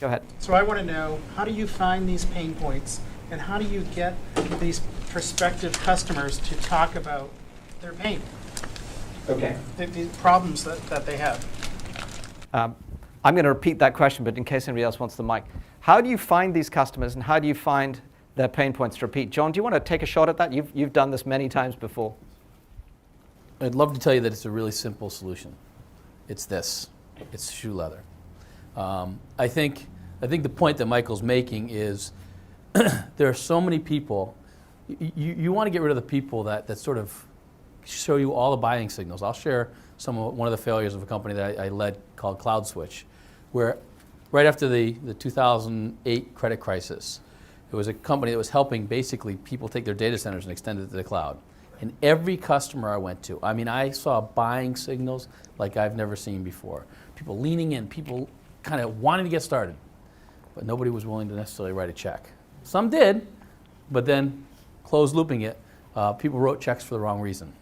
Go ahead. So I want to know, how do you find these pain points, and how do you get these prospective customers to talk about their pain? Okay. The problems that they have. I'm going to repeat that question, but in case anybody else wants the mic. How do you find these customers, and how do you find their pain points to repeat? John, do you want to take a shot at that? You've done this many times before. I'd love to tell you that it's a really simple solution. It's this. It's shoe leather. I think the point that Michael's making is there are so many people. You want to get rid of the people that sort of show you all the buying signals. I'll share one of the failures of a company that I led called CloudSwitch, where right after the 2008 credit crisis, it was a company that was helping basically people take their data centers and extend it to the cloud. And every customer I went to, I mean, I saw buying signals like I've never seen before. People leaning in, people kind of wanting to get started, but nobody was willing to necessarily write a check. Some did, but then closed looping it, people wrote checks for the wrong reason.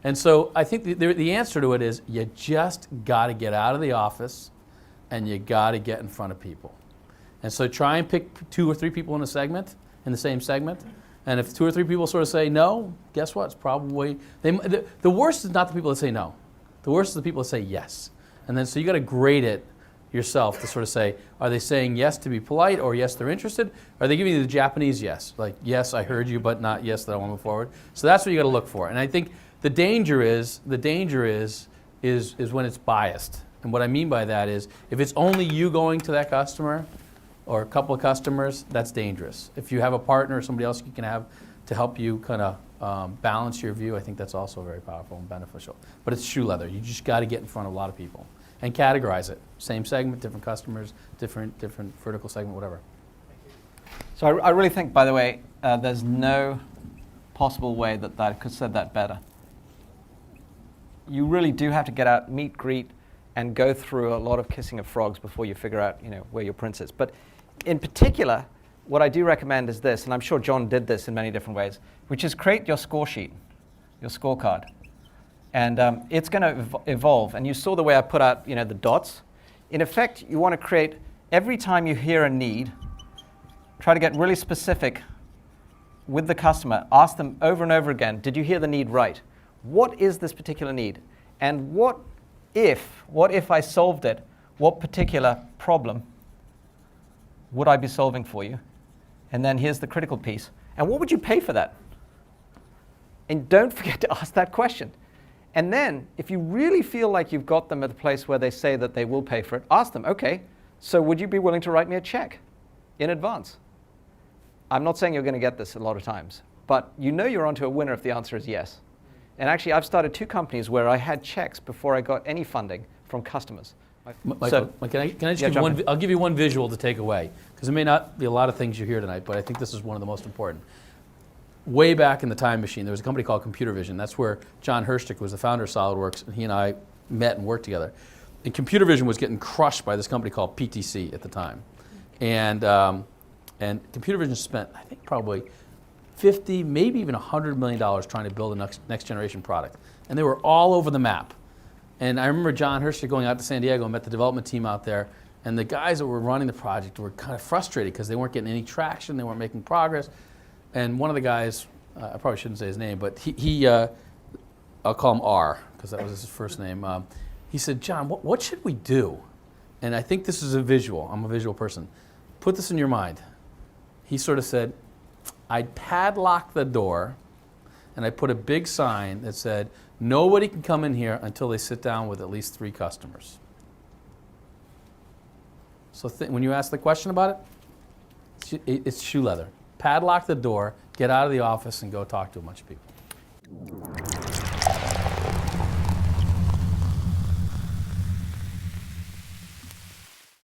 And so I think the answer to it is you just got to get out of the office and you got to get in front of people. And so try and pick 2 or 3 people in the same segment. And if 2 or 3 people sort of say no, guess what? It's probably, the worst is not the people that say no. The worst is the people that say yes. And then so you got to grade it yourself to sort of say, are they saying yes to be polite, or yes, they're interested? Are they giving you the Japanese yes? Like, yes, I heard you, but not yes, that I want to move forward. So that's what you got to look for. And I think the danger is when it's biased. And what I mean by that is, if it's only you going to that customer, or a couple of customers, that's dangerous. If you have a partner or somebody else you can have to help you kind of balance your view, I think that's also very powerful and beneficial. But it's shoe leather. You just got to get in front of a lot of people and categorize it. Same segment, different customers, different vertical segment, whatever. So I really think, by the way, there's no possible way that I could have said that better. You really do have to get out, meet, greet, and go through a lot of kissing of frogs before you figure out, where your prince is. But in particular, what I do recommend is this, and I'm sure John did this in many different ways, which is create your score sheet, your scorecard. And it's going to evolve. And you saw the way I put out, the dots. In effect, you want to create, every time you hear a need, try to get really specific with the customer. Ask them over and over again, did you hear the need right? What is this particular need? And what if I solved it, what particular problem would I be solving for you? And then here's the critical piece. And what would you pay for that? And don't forget to ask that question. And then, if you really feel like you've got them at the place where they say that they will pay for it, ask them, okay, so would you be willing to write me a check in advance? I'm not saying you're going to get this a lot of times, but you're onto a winner if the answer is yes. And actually, I've started 2 companies where I had checks before I got any funding from customers. Michael, can I just give one? I'll give you one visual to take away, because there may not be a lot of things you hear tonight, but I think this is one of the most important. Way back in the time machine, there was a company called Computer Vision. That's where John Hirschtick was the founder of SolidWorks, and he and I met and worked together. And Computer Vision was getting crushed by this company called PTC at the time. And Computer Vision spent, I think, probably $50, maybe even $100 million trying to build a next generation product. And they were all over the map. And I remember John Hirschtick going out to San Diego and met the development team out there. And the guys that were running the project were kind of frustrated because they weren't getting any traction, they weren't making progress. And one of the guys, I probably shouldn't say his name, but he I'll call him R, because that was his first name. He said, John, what should we do? And I think this is a visual. I'm a visual person. Put this in your mind. He sort of said, I'd padlock the door, and I put a big sign that said, nobody can come in here until they sit down with at least 3 customers. So when you ask the question about it, it's shoe leather. Padlock the door, get out of the office, and go talk to a bunch of people.